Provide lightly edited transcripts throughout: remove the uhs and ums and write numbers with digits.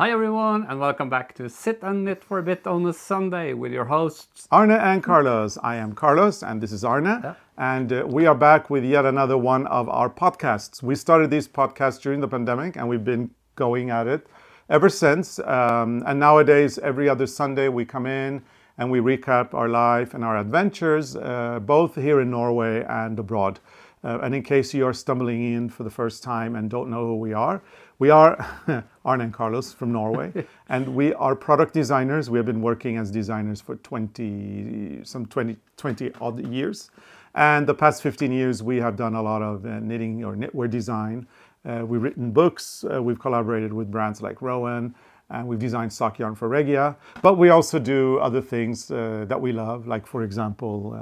Hi everyone, and welcome back to Sit and Knit for a Bit on a Sunday with your hosts Arne and Carlos. I am Carlos and this is Arne. Yeah. And we are back with yet another one of our podcasts. We started these podcasts during the pandemic and we've been going at it ever since. And nowadays, every other Sunday we come in and we recap our life and our adventures, both here in Norway and abroad. And in case you are stumbling in for the first time and don't know who we are Arne and Carlos from Norway, and we are product designers. We have been working as designers for 20 odd years. And the past 15 years, we have done a lot of knitting or knitwear design. We've written books. We've collaborated with brands like Rowan, and we've designed sock yarn for Freya. But we also do other things that we love, like, for example,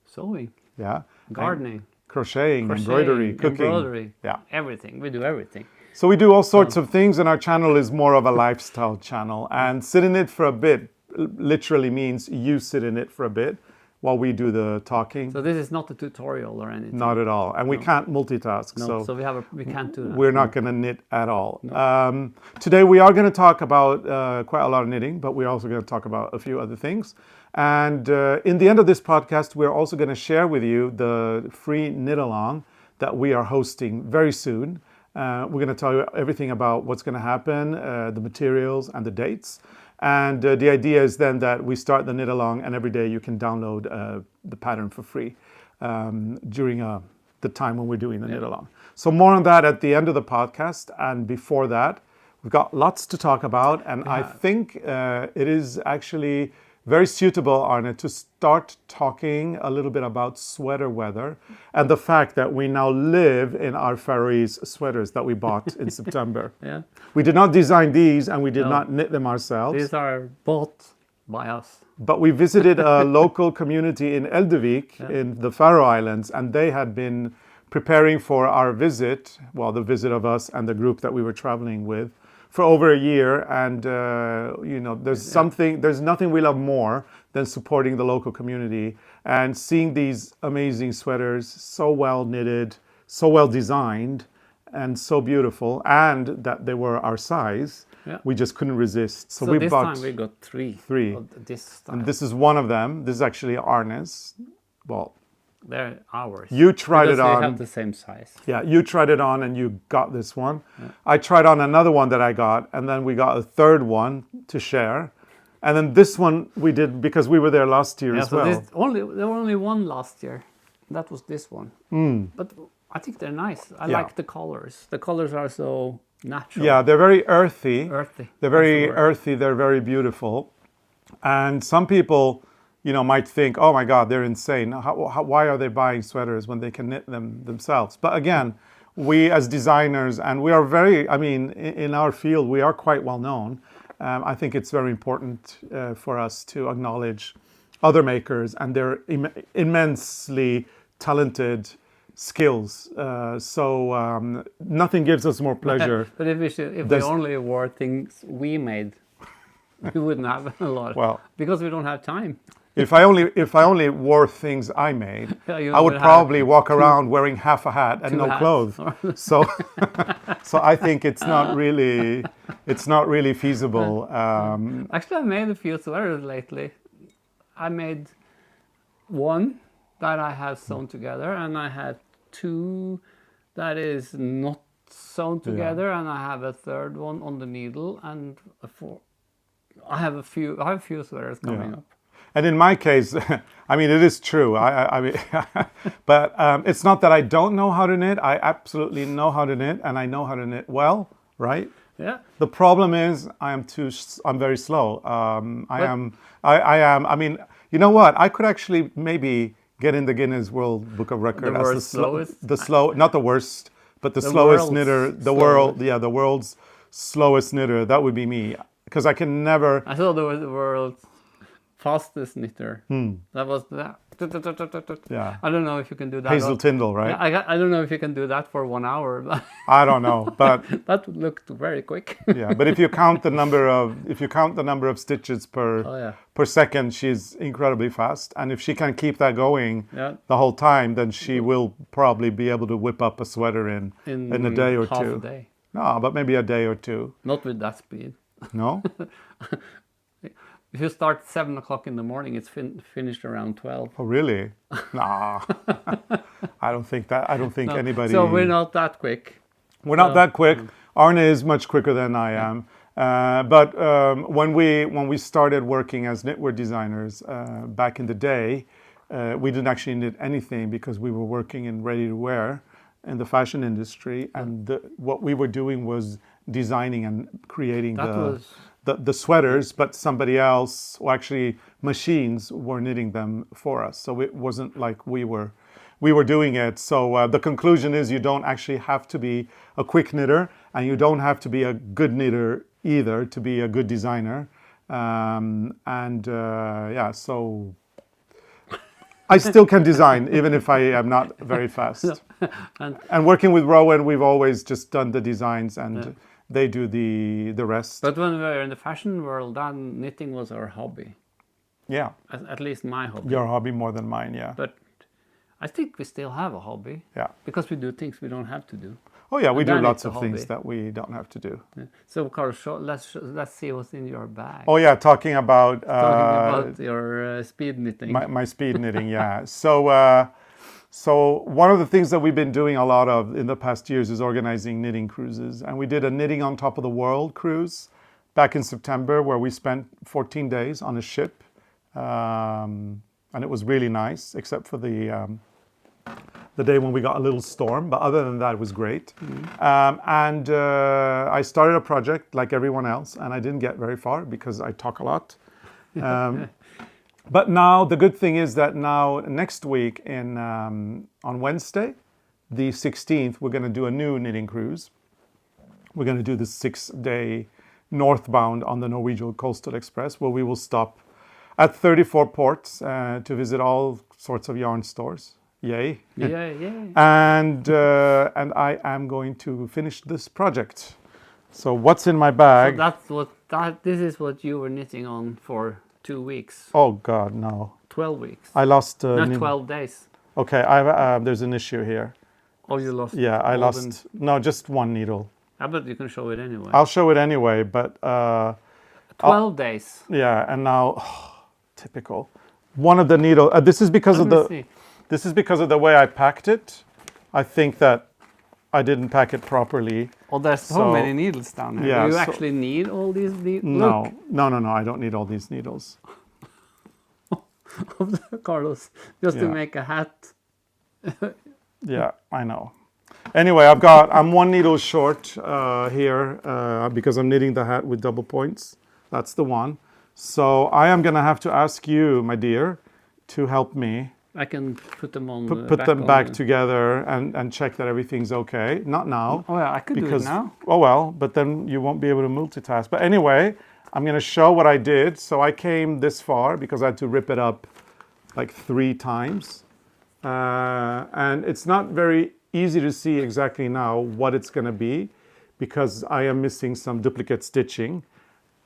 sewing, yeah, gardening, crocheting, embroidery, cooking. Yeah, everything. We do everything. So we do all sorts of things, and our channel is more of a lifestyle channel. And sit in it for a bit literally means you sit in it for a bit while we do the talking. So this is not a tutorial or anything. Not at all. And we can't multitask. No, so we can't do that. We're not going to knit at all. No. Today we are going to talk about quite a lot of knitting, but we're also going to talk about a few other things. And in the end of this podcast, we're also going to share with you the free knit along that we are hosting very soon. We're going to tell you everything about what's going to happen, the materials and the dates. And the idea is then that we start the knit along, and every day you can download the pattern for free during the time when we're doing the knit along. So more on that at the end of the podcast. And before that, we've got lots to talk about. And I think it is actually very suitable, Arne, to start talking a little bit about sweater weather and the fact that we now live in our Faroese sweaters that we bought in September. Yeah. We did not design these and we did not knit them ourselves. These are bought by us. But we visited a local community in Eldevik in the Faroe Islands, and they had been preparing for our visit, well, the visit of us and the group that we were traveling with, for over a year. And there's nothing we love more than supporting the local community and seeing these amazing sweaters, so well knitted, so well designed, and so beautiful, and that they were our size. We just couldn't resist. So we this bought time we got three of this style. and this is one of them. This is actually Arne's. Well, they're ours. you tried it on. They have the same size. Yeah, you tried it on and you got this one. I tried on another one that I got, and then we got a third one to share. And then this one we did because we were there last year as well. There were only one last year. That was this one. But I think they're nice. I like the colors. The colors are so natural. Yeah, they're very earthy. They're very earthy. They're very beautiful. And some people, might think, oh my God, they're insane. Why are they buying sweaters when they can knit them themselves? But again, we as designers, and we are in our field, we are quite well known. I think it's very important for us to acknowledge other makers and their immensely talented skills. So nothing gives us more pleasure. But if we only wore things we made, we wouldn't have a lot. Well, because we don't have time. If I only wore things I made, I would probably walk around wearing half a hat and no clothes. So I think it's not really feasible. Actually, I made a few sweaters lately. I made one that I have sewn together, and I had two that is not sewn together, and I have a third one on the needle, and I have a few sweaters coming up. And in my case, it is true. But it's not that I don't know how to knit. I absolutely know how to knit, and I know how to knit well, right? Yeah. The problem is I'm very slow. You know what? I could actually maybe get in the Guinness World Book of Records as not the worst, but the slowest knitter. The world's slowest knitter. That would be me, because I can never. I thought there was the world's fastest knitter. That was that. Yeah. I don't know if you can do that. Hazel Tyndall, right? I don't know if you can do that for 1 hour. But I don't know, but that looked very quick. Yeah, but if you count the number of stitches per second, she's incredibly fast. And if she can keep that going the whole time, then she will probably be able to whip up a sweater in a day or half two. A day. No, but maybe a day or two. Not with that speed. No? If you start 7 o'clock in the morning, it's finished around 12. Oh, really? Nah. I don't think No. anybody... So we're not that quick. We're not that quick. Arne is much quicker than I am. But when we started working as knitwear designers back in the day, we didn't actually knit anything because we were working in ready-to-wear in the fashion industry, and what we were doing was designing and creating the sweaters, but somebody else, or actually machines, were knitting them for us. So it wasn't like we were doing it. So the conclusion is you don't actually have to be a quick knitter, and you don't have to be a good knitter either to be a good designer. So I still can design, even if I am not very fast. And working with Rowan, we've always just done the designs, and they do the rest. But when we were in the fashion world, then knitting was our hobby. Yeah. At least my hobby. Your hobby more than mine, yeah. But I think we still have a hobby. Yeah. Because we do things we don't have to do. Oh yeah, we And do then lots it's a of things hobby. that we don't have to do. Yeah. So, Carlos, let's see what's in your bag. Oh yeah, talking about your speed knitting. my speed knitting, yeah. So one of the things that we've been doing a lot of in the past years is organizing knitting cruises, and we did a knitting on top of the world cruise back in September, where we spent 14 days on a ship, and it was really nice, except for the day when we got a little storm, but other than that, it was great. I started a project like everyone else, and I didn't get very far because I talk a lot. But now the good thing is that now next week on Wednesday, the 16th, we're going to do a new knitting cruise. We're going to do the 6-day northbound on the Norwegian Coastal Express, where we will stop at 34 ports to visit all sorts of yarn stores. Yay. Yeah. And I am going to finish this project. So what's in my bag? So this is what you were knitting on for 2 weeks. Oh God, no. 12 weeks. I lost... Not 12 days. Okay, there's an issue here. Oh, you lost... Yeah, I lost... No, just one needle. But you can show it anyway. I'll show it anyway, but... 12 days. Yeah, and now... typical. One of the needles... this is because of the... See. This is because of the way I packed it. I think that I didn't pack it properly. Oh, there's so many needles down here. Yeah, Do you actually need all these needles? No, I don't need all these needles. Carlos, just to make a hat. Yeah, I know. Anyway, I'm one needle short here because I'm knitting the hat with double points. That's the one. So I am going to have to ask you, my dear, to help me. I can put them on. Put them back together and check that everything's okay. Not now. Oh yeah, I could do it now. Oh well, but then you won't be able to multitask. But anyway, I'm going to show what I did. So I came this far because I had to rip it up like 3 times. And it's not very easy to see exactly now what it's going to be because I am missing some duplicate stitching.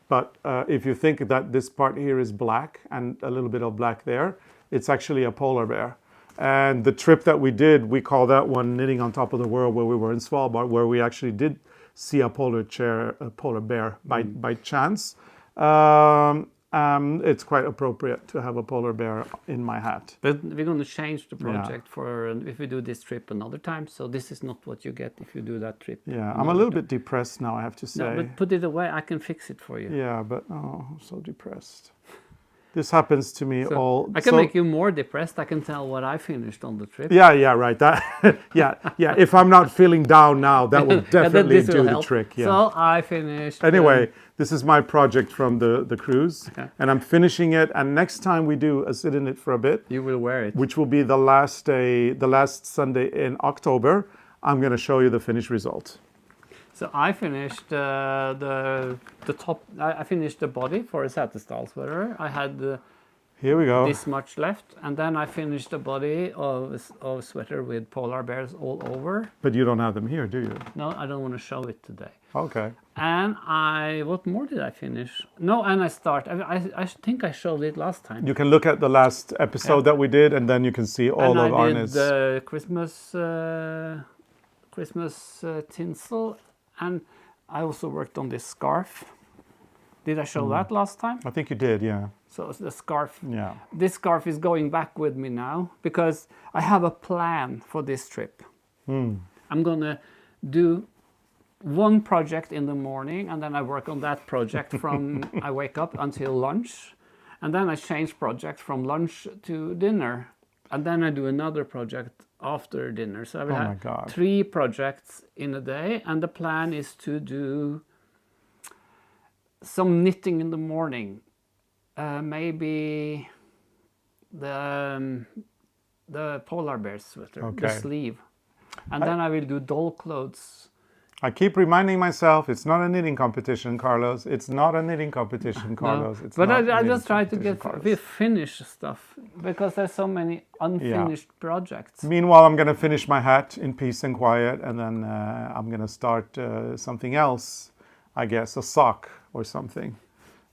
But if you think that this part here is black and a little bit of black there, it's actually a polar bear. And the trip that we did, we call that one Knitting on Top of the World, where we were in Svalbard, where we actually did see a polar bear by chance. It's quite appropriate to have a polar bear in my hat. But we're going to change the project for if we do this trip another time. So this is not what you get if you do that trip. Yeah, I'm a little bit depressed now, I have to say. No, but put it away. I can fix it for you. Yeah, but I'm so depressed. This happens to me all... I can make you more depressed. I can tell what I finished on the trip. Yeah, right. That, yeah. If I'm not feeling down now, that will definitely do the trick. Yeah. So I finished... Anyway, this is my project from the cruise. Okay. And I'm finishing it. And next time we do a sit in it for a bit... You will wear it. Which will be the last Sunday in October. I'm going to show you the finished result. So I finished the top. I finished the body for a Setesdal sweater. I had here we go this much left, and then I finished the body of sweater with polar bears all over. But you don't have them here, do you? No, I don't want to show it today. Okay. And what more did I finish? No, and I think I showed it last time. You can look at the last episode that we did, and then you can see all of Arne's. And I did the Christmas tinsel. And I also worked on this scarf. Did I show that last time? I think you did, yeah. So the scarf. Yeah. This scarf is going back with me now because I have a plan for this trip. I'm gonna do one project in the morning, and then I work on that project from I wake up until lunch, and then I change project from lunch to dinner, and then I do another project after dinner. So I will my God. have 3 projects in a day, and the plan is to do some knitting in the morning, maybe the polar bear sweater, the Okay. sleeve, and then I will do doll clothes. I keep reminding myself it's not a knitting competition, Carlos. It's not a knitting competition, Carlos. No, It's but not a I knitting just try to competition, get Carlos. finish stuff because there's so many unfinished projects. Meanwhile, I'm going to finish my hat in peace and quiet, and then I'm going to start something else, I guess, a sock or something.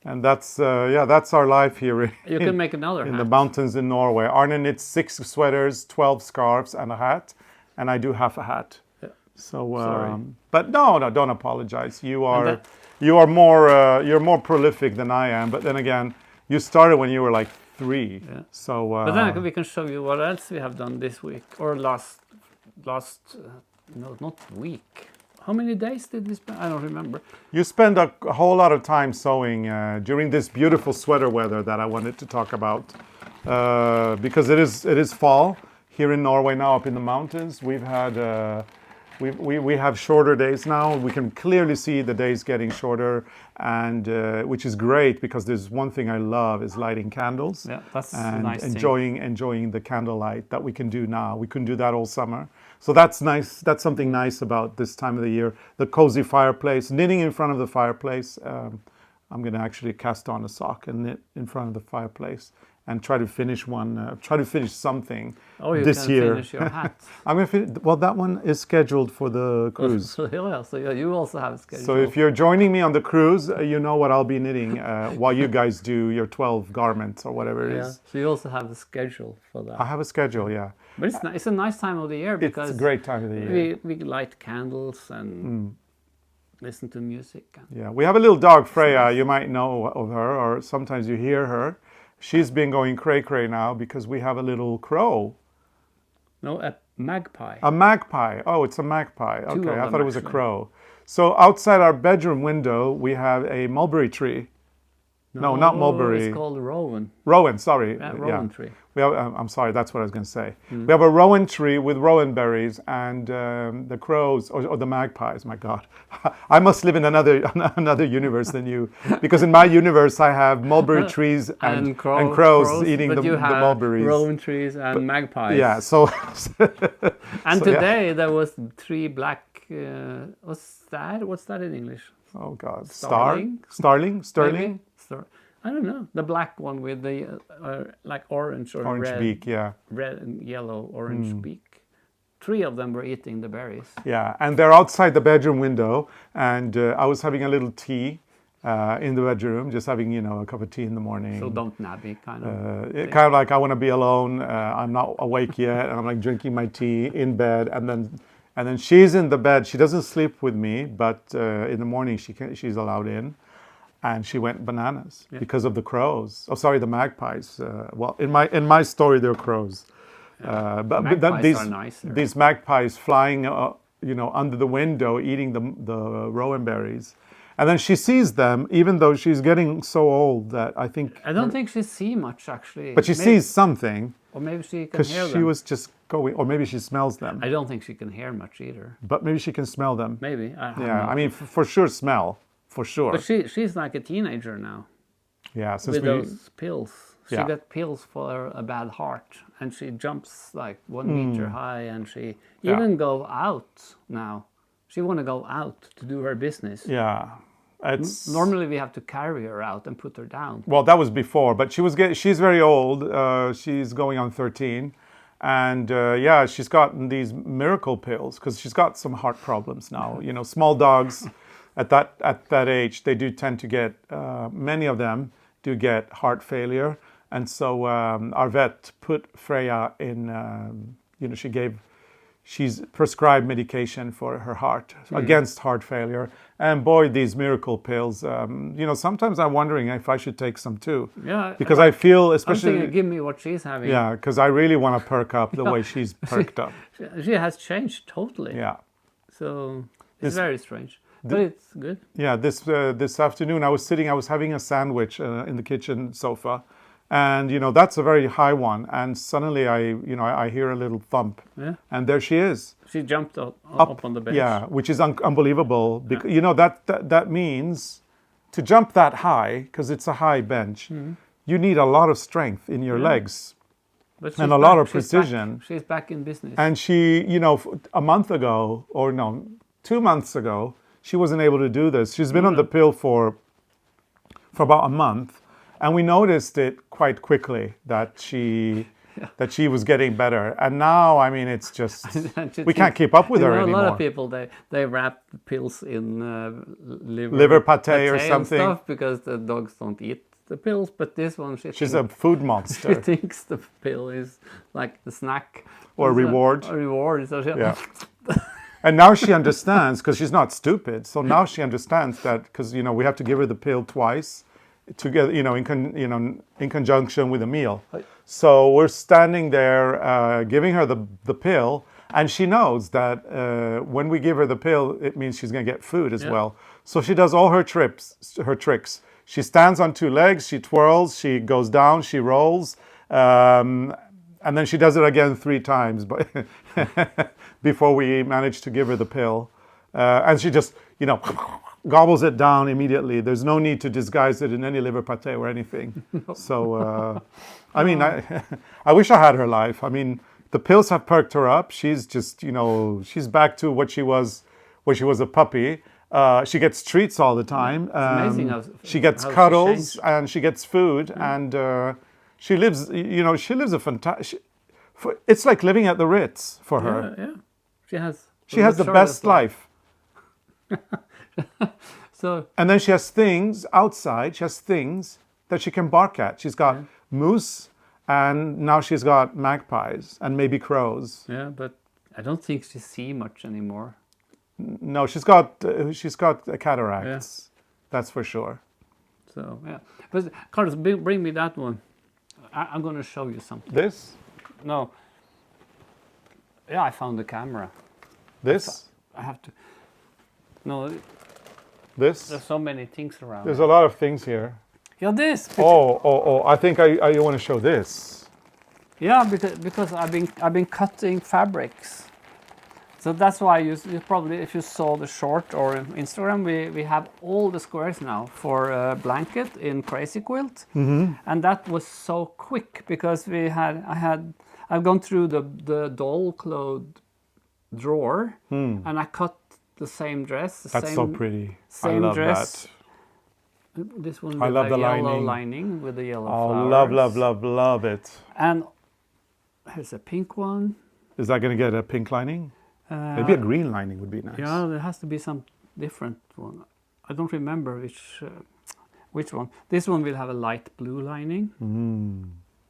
And that's that's our life here You can make another in hat. the mountains in Norway. Arne knits 6 sweaters, 12 scarves, and a hat, and I do half a hat. Yeah. So, Sorry. but no, don't apologize. that- You're more prolific than I am. But then again, you started when you were like 3. Yeah. So, But then we can show you what else we have done this week or last no, not week. How many days did we spend? I don't remember. you spend a whole lot of time sewing during this beautiful sweater weather that I wanted to talk about because it is fall here in Norway now up in the mountains. We've had we have shorter days now. We can clearly see the days getting shorter, and which is great because there's one thing I love is lighting candles. Yeah, that's a and nice thing. enjoying the candlelight that we can do now. We couldn't do that all summer. So that's nice. That's something nice about this time of the year. The cozy fireplace, knitting in front of the fireplace. I'm going to actually cast on a sock and knit in front of the fireplace and try to finish one. Try to finish something Oh, you this can year. finish your hat. I'm going to finish. Well, that one is scheduled for the cruise. So you also have a schedule. So if you're joining me on the cruise, you know what I'll be knitting while you guys do your 12 garments or whatever it is. So you also have a schedule for that. I have a schedule, yeah. But it's a nice time of the year because It's a great time of the year. we light candles and listen to music. Yeah, we have a little dog, Freya. You might know of her, or sometimes you hear her. She's been going cray-cray now because we have a little crow. No, a magpie. A magpie. Oh, it's a magpie. Two Okay, of I them, thought it was a actually. crow. So outside our bedroom window, we have a mulberry tree. No, not mulberry. It's called Rowan. Rowan, sorry. Rowan tree. We have, I'm sorry, that's what I was going to say. We have a rowan tree with rowan berries, and the crows, or the magpies, my God. I must live in another universe than you, because in my universe I have mulberry trees and crows eating but the you have mulberries. Rowan trees and magpies. Yeah, so... And so, yeah. today there was 3 black. What's that in English? Oh God, Starling? Sterling? Maybe? I don't know. The black one with the like orange or Orange red, beak, yeah. red and yellow orange beak. 3 of them were eating the berries. Yeah, and they're outside the bedroom window, and I was having a little tea in the bedroom, just having, a cup of tea in the morning. So don't nabby, kind of. Kind of like I want to be alone. I'm not awake yet, and I'm like drinking my tea in bed, and then she's in the bed. She doesn't sleep with me, but in the morning she's allowed in, and she went bananas because of the crows. Oh, sorry, the magpies. Well, in my story, they're crows. But Magpies are nicer. These magpies flying, under the window, eating the rowan berries. And then she sees them, even though she's getting so old that I think... I don't think she sees much, actually. But she sees something. Or maybe she can Because hear them. she was just going... Or maybe she smells them. I don't think she can hear much either. But maybe she can smell them. Maybe. I don't Yeah, know. I mean, for sure smell. For sure. But she's like a teenager now. Yeah, since With those pills. She Yeah. got pills for a bad heart. And she jumps like 1 meter high. And she Yeah. even go out now. She want to go out to do her business. Yeah. It's... Normally we have to carry her out and put her down. Well, that was before, but she's very old. She's going on 13. And she's gotten these miracle pills because she's got some heart problems now. Small dogs at that age, they do tend to get, many of them do get heart failure. And so our vet put Freya in, she's prescribed medication for her heart against heart failure. And boy, these miracle pills, sometimes I'm wondering if I should take some too. Yeah. Because I feel, I'm especially... thinking, give me what she's having. Yeah, because I really want to perk up the way she's perked up. She has changed totally. Yeah. So it's very strange. But it's good. Yeah, this afternoon I was having a sandwich in the kitchen sofa. And, that's a very high one. And suddenly I hear a little thump. Yeah. And there she is. She jumped up on the bench. Yeah, which is unbelievable. Because, that means to jump that high, because it's a high bench, you need a lot of strength in your legs. But and a lot of precision. She's back in business. And she, a month ago, 2 months ago, she wasn't able to do this. She's been on the pill for about a month. And we noticed it quite quickly that she was getting better. And now, I mean, it's just, we can't keep up with her anymore. A lot of people, they wrap the pills in liver pate or something. And stuff because the dogs don't eat the pills. But this one, she's a food monster. She thinks the pill is like the snack. Or reward. A reward. So And now she understands, because she's not stupid. So now she understands that, because, we have to give her the pill twice. Together, in conjunction with a meal. So we're standing there giving her the pill, and she knows that when we give her the pill, it means she's going to get food as well. So she does all her tricks. She stands on two legs, she twirls, she goes down, she rolls, and then she does it again 3 times, but before we manage to give her the pill, and she just, gobbles it down immediately. There's no need to disguise it in any liver pate or anything. So, I mean, I wish I had her life. I mean, the pills have perked her up. She's just, she's back to what she was when she was a puppy. She gets treats all the time. It's amazing how she gets cuddles and she gets food, and she lives, a fantastic. It's like living at the Ritz for her. Yeah. She has the best life. And then she has things outside. She has things that she can bark at. She's got moose, and now she's got magpies and maybe crows. Yeah, but I don't think she sees much anymore. No, she's got cataracts. Yeah. That's for sure. So yeah, but Carlos, bring me that one. I'm going to show you something. This? No. Yeah, I found the camera. This? I have to. No. This? There's so many things around. There's a lot of things here. Yeah, this. Oh! I think I want to show this. Yeah, because I've been cutting fabrics, so that's why you probably, if you saw the short or Instagram, we have all the squares now for a blanket in Crazy Quilt, and that was so quick because I've gone through the doll cloth drawer and I cut the same dress. That's so pretty. Same I love dress. That. This one I with love the the yellow lining with the yellow flowers. Love it. And here's a pink one. Is that going to get a pink lining? Maybe a green lining would be nice. Yeah, there has to be some different one. I don't remember which one. This one will have a light blue lining.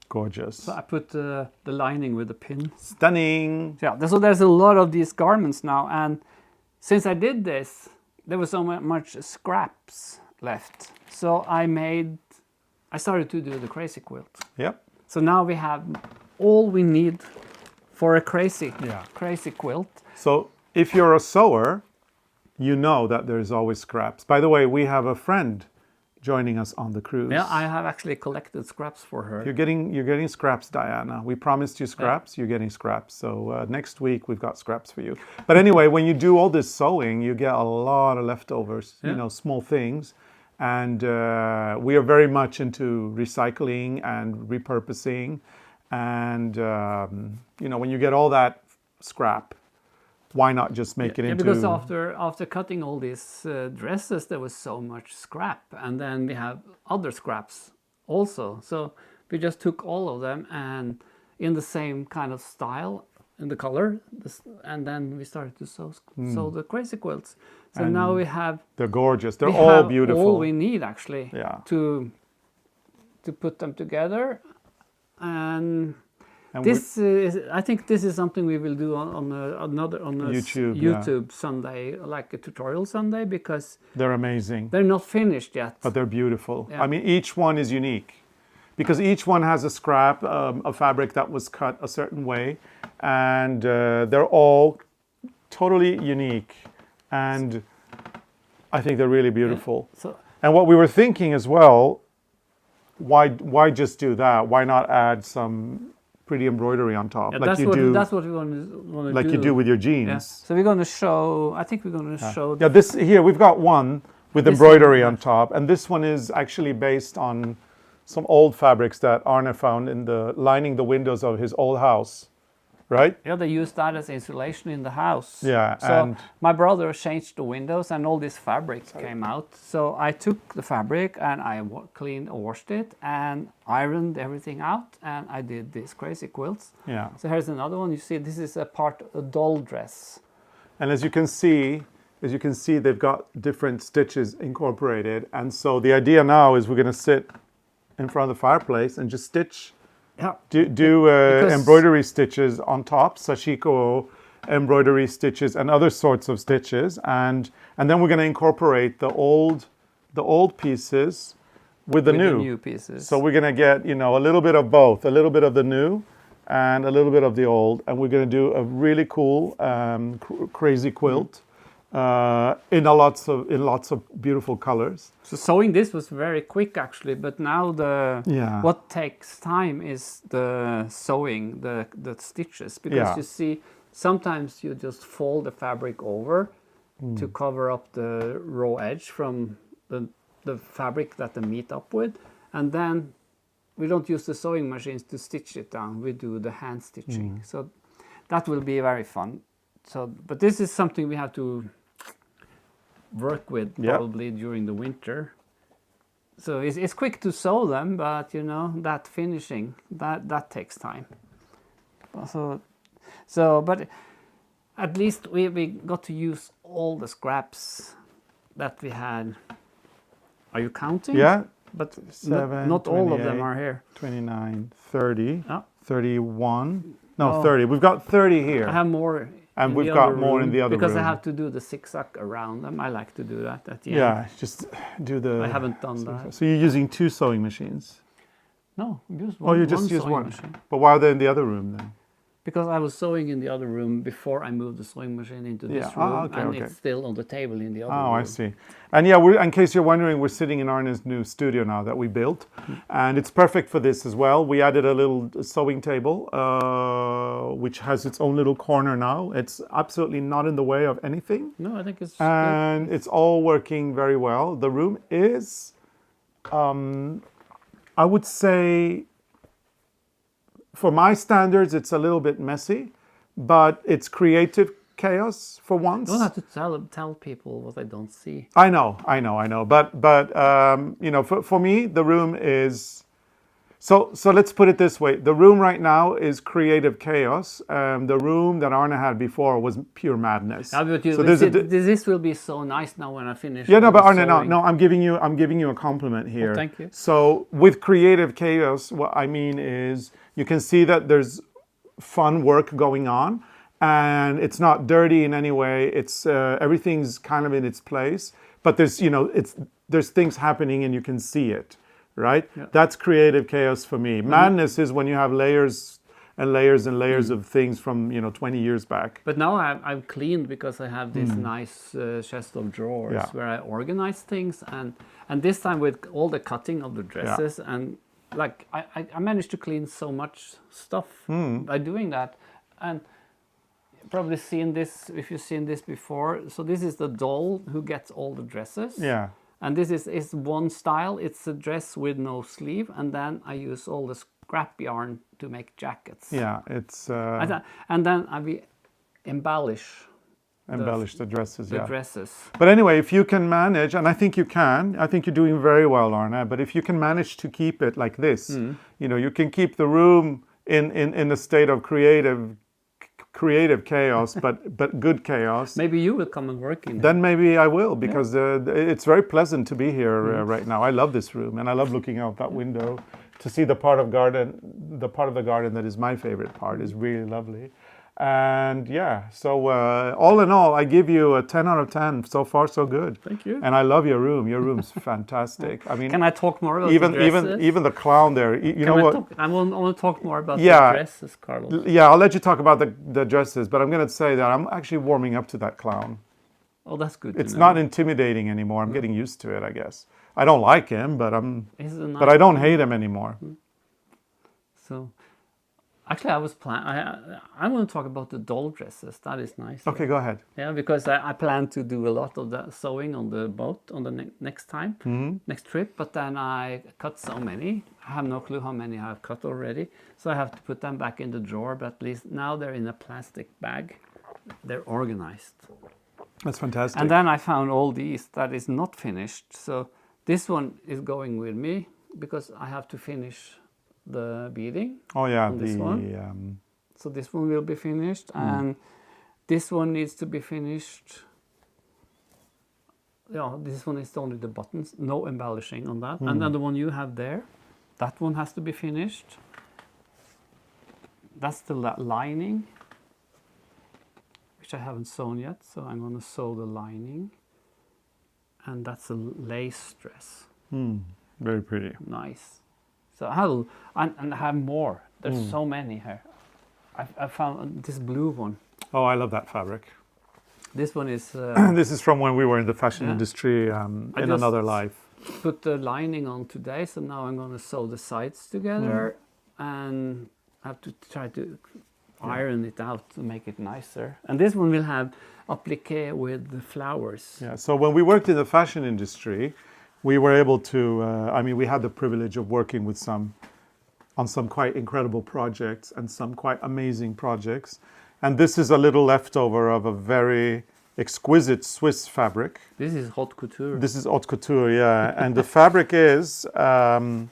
Gorgeous. So I put the lining with the pin. Stunning. Yeah, so there's a lot of these garments now, and since I did this, there was so much scraps left. So I started to do the Crazy Quilt. Yep. So now we have all we need for a crazy quilt. So if you're a sewer, you know that there's always scraps. By the way, we have a friend joining us on the cruise. Yeah, I have actually collected scraps for her. You're getting scraps, Diana. We promised you scraps. You're getting scraps. So next week we've got scraps for you. But anyway, when you do all this sewing, you get a lot of leftovers. Small things, and we are very much into recycling and repurposing. And when you get all that scrap, why not just make it into... Because after cutting all these dresses, there was so much scrap, and then we have other scraps also. So we just took all of them and in the same kind of style, in the color, and then we started to sew the Crazy Quilts. So and now we have... They're gorgeous. They're all beautiful. All we need actually yeah. to put them together. And This is, I think this is something we will do on a YouTube Sunday, like a tutorial Sunday, because they're amazing. They're not finished yet, but they're beautiful. Yeah. I mean, each one is unique because each one has a scrap of fabric that was cut a certain way, and they're all totally unique, and I think they're really beautiful. Yeah. So, and what we were thinking as well, why just do that? Why not add some pretty embroidery on top, yeah, like that's what we want to like do. you do with your jeans? Yeah. So we're going to show. I think we're going to show. Yeah, this here we've got one with embroidery on top, and this one is actually based on some old fabrics that Arne found lining the windows of his old house, right? Yeah, they used that as insulation in the house. Yeah, so and my brother changed the windows, and all this fabric came out. So I took the fabric and I washed it and ironed everything out, and I did these crazy quilts. Yeah. So here's another one. You see, this is a doll dress. And as you can see, they've got different stitches incorporated, and so the idea now is we're going to sit in front of the fireplace and just stitch. Yeah. Do embroidery stitches on top, sashiko embroidery stitches and other sorts of stitches, and then we're going to incorporate the old pieces with the new pieces. So we're going to get, a little bit of both, a little bit of the new and a little bit of the old, and we're going to do a really cool crazy quilt in lots of beautiful colors. So sewing this was very quick actually, but now what takes time is the sewing, the stitches, because you see sometimes you just fold the fabric over to cover up the raw edge from the fabric that they meet up with, and then we don't use the sewing machines to stitch it down. We do the hand stitching. So that will be very fun. So, but this is something we have to work with probably during the winter. So it's quick to sew them, but that finishing that takes time. So but at least we got to use all the scraps that we had. Are you counting? Yeah. But 7, not all of them are here. 29, 30, Oh. 31. No, 30. We've got 30 here. I have more. And we've got more in the other room. Because I have to do the zigzag around them. I like to do that at the end. Yeah, just do the... I haven't done that. So you're using 2 sewing machines? No, just one. Oh, you just use one. Machine. But why are they in the other room then? Because I was sewing in the other room before I moved the sewing machine into this room, and it's still on the table in the other room. Oh, I see. And yeah, in case you're wondering, we're sitting in Arne's new studio now that we built, and it's perfect for this as well. We added a little sewing table, which has its own little corner now. It's absolutely not in the way of anything. No, I think it's and it's all working very well. The room is, I would say, for my standards, it's a little bit messy, but it's creative chaos for once. You don't have to tell people what they don't see. I know. But for me, the room is... So let's put it this way. The room right now is creative chaos. The room that Arne had before was pure madness. Yeah, but this will be so nice now when I finish. Yeah, no, but Arne, no, I'm giving you a compliment here. Oh, thank you. So with creative chaos, what I mean is you can see that there's fun work going on, and it's not dirty in any way. It's everything's kind of in its place, but there's things happening and you can see it. Right? Yeah. That's creative chaos for me. Madness is when you have layers and layers and layers of things from 20 years back. But now I've cleaned because I have this nice chest of drawers where I organize things, and this time with all the cutting of the dresses and like I managed to clean so much stuff by doing that. And probably seen this, if you've seen this before. So this is the doll who gets all the dresses. Yeah. And this is one style. It's a dress with no sleeve, and then I use all the scrap yarn to make jackets. Yeah, it's... and then I embellish the dresses, the dresses. But anyway, if you can manage, and I think you can, I think you're doing very well, Arne, but if you can manage to keep it like this, you can keep the room in a state of creative chaos, but good chaos. Maybe you will come and work in it. Then maybe I will, because it's very pleasant to be here right now. I love this room, and I love looking out that window to see the part of the garden that is my favorite part is really lovely. And yeah, so all in all, I give you a 10 out of 10. So far, so good. Thank you. And I love your room. Your room's fantastic. I mean, can I talk more about even the dresses? even the clown there. You know what? I want to talk more about Yeah. the dresses, Carlos. Yeah, I'll let you talk about the dresses, but I'm going to say that I'm actually warming up to that clown. Oh, that's good. It's to know. not intimidating anymore. I'm getting used to it, I guess. I don't like him, but He's I don't hate him anymore. So, actually, I was I want to talk about the doll dresses. That is nice. Okay, go ahead. Yeah, because I plan to do a lot of the sewing on the boat on the next time, next trip. But then I cut so many. I have no clue how many I've cut already. So I have to put them back in the drawer. But at least now they're in a plastic bag. They're organized. That's fantastic. And then I found all these that is not finished. So this one is going with me because I have to finish the beading. Oh yeah, on this one. So this one will be finished, and this one needs to be finished. Yeah, this one is only the buttons, no embellishing on that. And then the one you have there, that one has to be finished. That's the lining, which I haven't sewn yet, so I'm going to sew the lining. And that's a lace dress. Very pretty. Nice. So I have more. There's so many here. I found this blue one. Oh, I love that fabric. This one is... This is from when we were in the fashion industry in another life. Put the lining on today, so now I'm going to sew the sides together and have to try to iron it out to make it nicer. And this one will have appliqué with the flowers. Yeah, so when we worked in the fashion industry, we were able to, we had the privilege of working with on some quite incredible projects and some quite amazing projects. And this is a little leftover of a very exquisite Swiss fabric. This is haute couture. This is haute couture, yeah. And the fabric is, so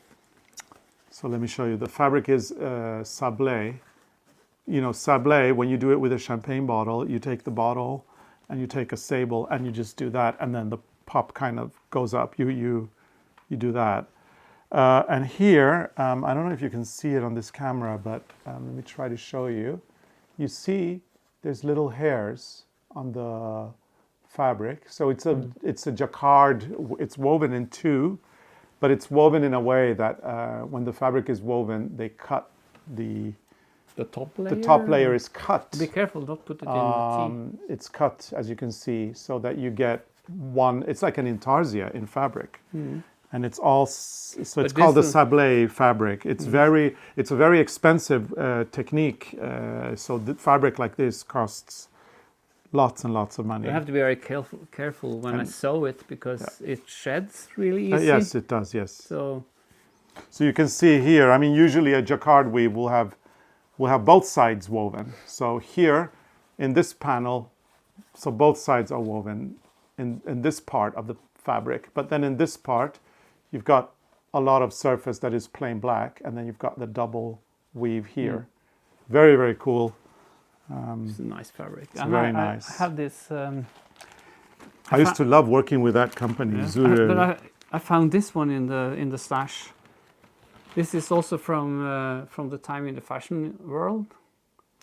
let me show you. The fabric is sablé. You know, sablé, when you do it with a champagne bottle, you take the bottle and you take a sable and you just do that, and then the pop kind of goes up. You do that. And here, I don't know if you can see it on this camera, but let me try to show you. You see there's little hairs on the fabric. So it's a jacquard. It's woven in two, but it's woven in a way that when the fabric is woven, they cut the top layer? The top layer is cut. Be careful, don't put it in the tea. It's cut, as you can see, so that you get one. It's like an intarsia in fabric. And it's all, so it's called the sablé fabric. It's it's a very expensive technique. So the fabric like this costs lots and lots of money. You have to be very careful when I sew it, because it sheds really easy. Yes, it does, yes. So you can see here, I mean, usually a jacquard weave will have both sides woven. So here, in this panel, so both sides are woven in this part of the fabric. But then in this part, you've got a lot of surface that is plain black, and then you've got the double weave here. Very, very cool. It's a nice fabric. It's very nice. I have this... I used to love working with that company, Zure. But I found this one in the stash. This is also from the time in the fashion world.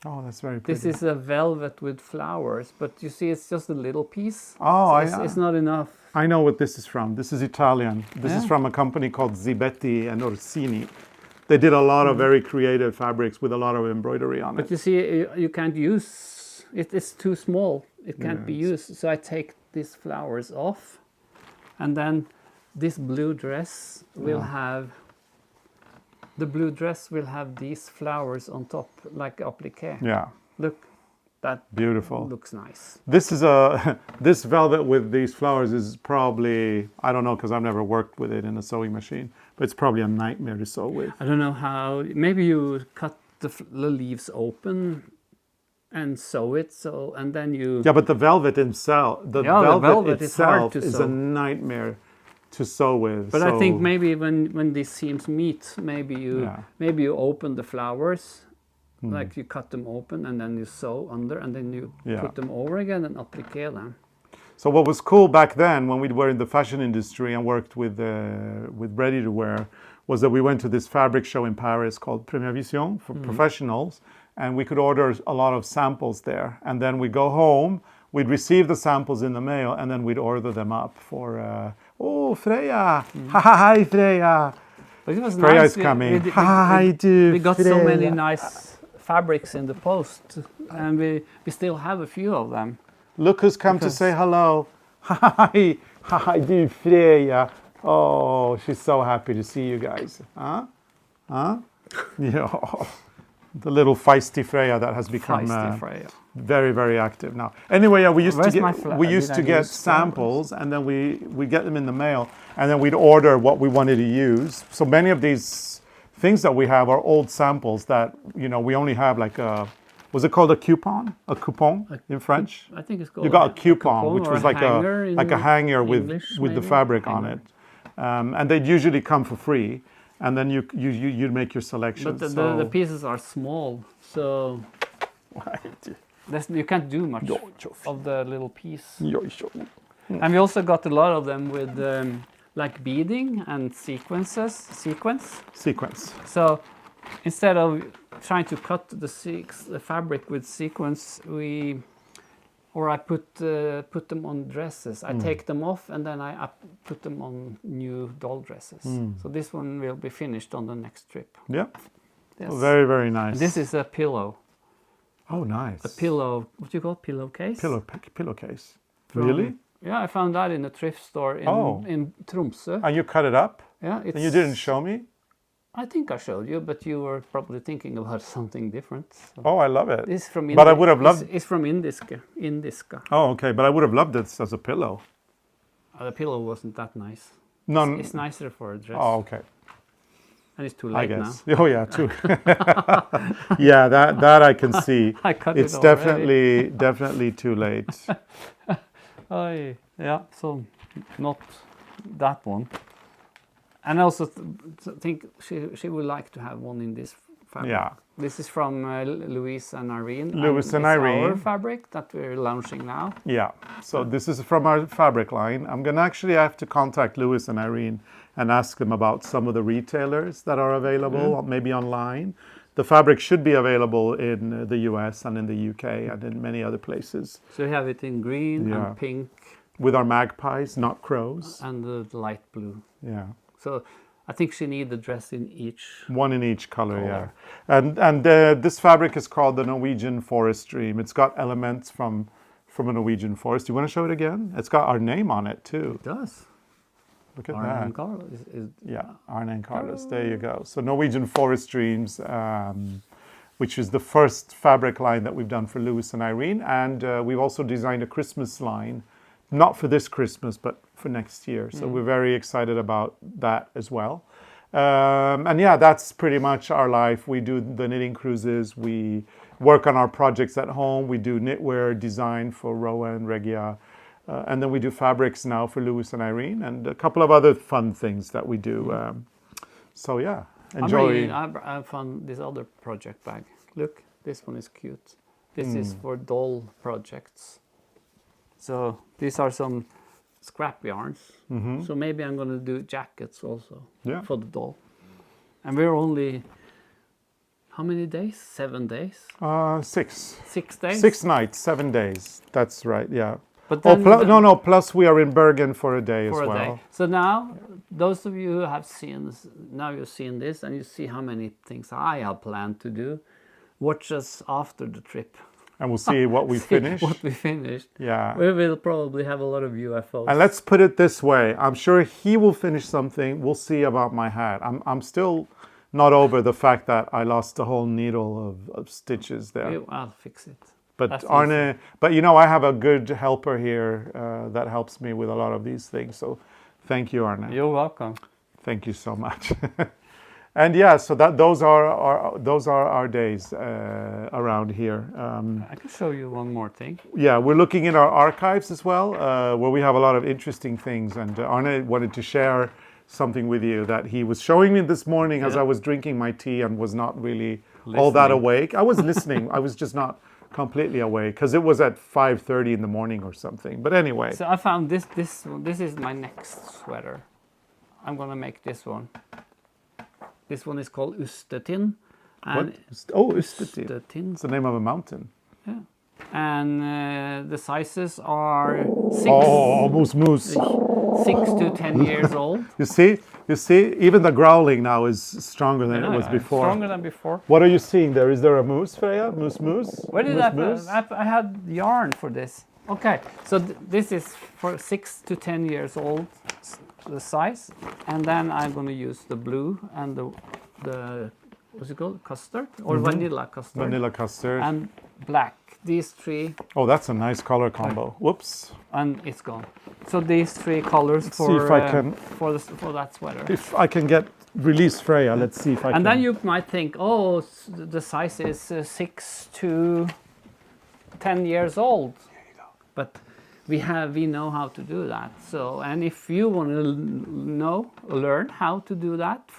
Oh, that's very pretty. This is a velvet with flowers, but you see it's just a little piece. Oh, so it's not enough. I know what this is from. This is Italian. This is from a company called Zibetti and Orsini. They did a lot of very creative fabrics with a lot of embroidery on it. But you see, you can't use it. It's too small. It can't be used. So I take these flowers off, and then this blue dress will have... The blue dress will have these flowers on top, like appliqué. Yeah. Look, that beautiful. Looks nice. This is this velvet with these flowers is probably, I don't know, because I've never worked with it in a sewing machine, but it's probably a nightmare to sew with. I don't know how. Maybe you cut the leaves open and sew it, and then you... Yeah, but the velvet itself, the velvet itself is a nightmare to sew with. But I think maybe when these seams meet, maybe you open the flowers, like you cut them open and then you sew under, and then you put them over again and appliqué them. So what was cool back then when we were in the fashion industry and worked with ready to wear was that we went to this fabric show in Paris called Première Vision for professionals, and we could order a lot of samples there. And then we'd go home, we'd receive the samples in the mail, and then we'd order them up for, Freya! Hi, Freya! But it was Freya nice. is coming. Hi, dude. We got Freya. so many nice fabrics in the post, and we still have a few of them. Look who's come to say hello. Hi, dude, Freya. Oh, she's so happy to see you guys. Huh? Yeah. The little feisty Freya that has become Freya. very, very active now. Anyway, we used Where's to my get samples, and then we get them in the mail, and then we'd order what we wanted to use. So many of these things that we have are old samples that we only have like a. Was it called a coupon? A coupon in French? I think it's called. You got a coupon, which was like a hanger with English, the fabric on it, and they'd usually come for free, and then you'd make your selection. But the pieces are small, so you can't do much of the little piece. And we also got a lot of them with like beading and sequence. So instead of trying to cut the fabric with sequence, I put them on dresses. I take them off and then I put them on new doll dresses. So this one will be finished on the next trip. Yeah. Yes. Very, very nice. This is a pillow. Oh, nice. A pillow. What do you call it? Pillowcase? Pillowcase. Really? Yeah, I found that in a thrift store in Tromsø. And you cut it up? Yeah. And you didn't show me? I think I showed you, but you were probably thinking about something different. So. Oh, I love it. It's from but I would have loved... It's from Indiska. Oh, okay. But I would have loved this as a pillow. The pillow wasn't that nice. No. It's nicer for a dress. Oh, okay. And it's too late now. Oh, yeah, too. Yeah, that I can see. I cut it's it already. definitely too late. Yeah, so not that one. And I also think she would like to have one in this fabric. Yeah. This is from Louise and Irene. Louise and Irene. Our fabric that we're launching now. Yeah. So this is from our fabric line. I'm gonna actually have to contact Louise and Irene and ask them about some of the retailers that are available, maybe online. The fabric should be available in the US and in the UK and in many other places. So we have it in green and pink. With our magpies, not crows. And the light blue. Yeah. So I think she needs a dress in each. One in each color. Yeah. And this fabric is called the Norwegian Forest Dream. It's got elements from a Norwegian forest. Do you want to show it again? It's got our name on it too. It does. Look at Arne that. and Carlos. Yeah, Arne and Carlos. There you go. So Norwegian Forest Dreams, which is the first fabric line that we've done for Louis and Irene. And we've also designed a Christmas line, not for this Christmas, but for next year. So we're very excited about that as well. And yeah, that's pretty much our life. We do the knitting cruises. We work on our projects at home. We do knitwear design for Rowan, Regia. And then we do fabrics now for Louis and Irene, and a couple of other fun things that we do. So yeah, enjoy. I found this other project bag. Look, this one is cute. This is for doll projects. So these are some scrap yarns. So maybe I'm going to do jackets also for the doll. And we're only, how many days? 7 days? 6. 6 days? 6 nights, 7 days. That's right, yeah. But then, plus we are in Bergen for a day as well. So now, those of you who have seen this, now you've seen this and you see how many things I have planned to do. Watch us after the trip. And we'll see what we finish. What we finished. Yeah. We will probably have a lot of UFOs. And let's put it this way. I'm sure he will finish something. We'll see about my hat. I'm still not over the fact that I lost a whole needle of stitches there. I'll fix it. But Arne, but you know, I have a good helper here that helps me with a lot of these things. So thank you, Arne. You're welcome. Thank you so much. And yeah, so those are our days around here. I can show you one more thing. Yeah, we're looking in our archives as well, where we have a lot of interesting things. And Arne wanted to share something with you that he was showing me this morning as I was drinking my tea and was not really all that awake. I was listening. I was just not completely awake because it was at 5:30 in the morning or something. But anyway. So I found this one. This is my next sweater. I'm gonna make this one. This one is called Ustetin. What? Oh, Ustetin. Ustetin. It's the name of a mountain. Yeah. And the sizes are 6 moose. 6 to 10 years old. You see, even the growling now is stronger than it was before. Stronger than before. What are you seeing there? Is there a moose, Freya? Moose? Where did I had yarn for this. Okay, so this is for 6 to 10 years old, the size, and then I'm going to use the blue and the what's it called, custard or vanilla custard. Vanilla custard. And black. These 3. Oh, that's a nice color combo. Whoops. And it's gone. So these 3 colors See if I can, for that sweater. If I can release Freya, let's see if I can. And then you might think, oh, the size is 6 to 10 years old. There you go. But we know how to do that. So, and if you want to learn how to do that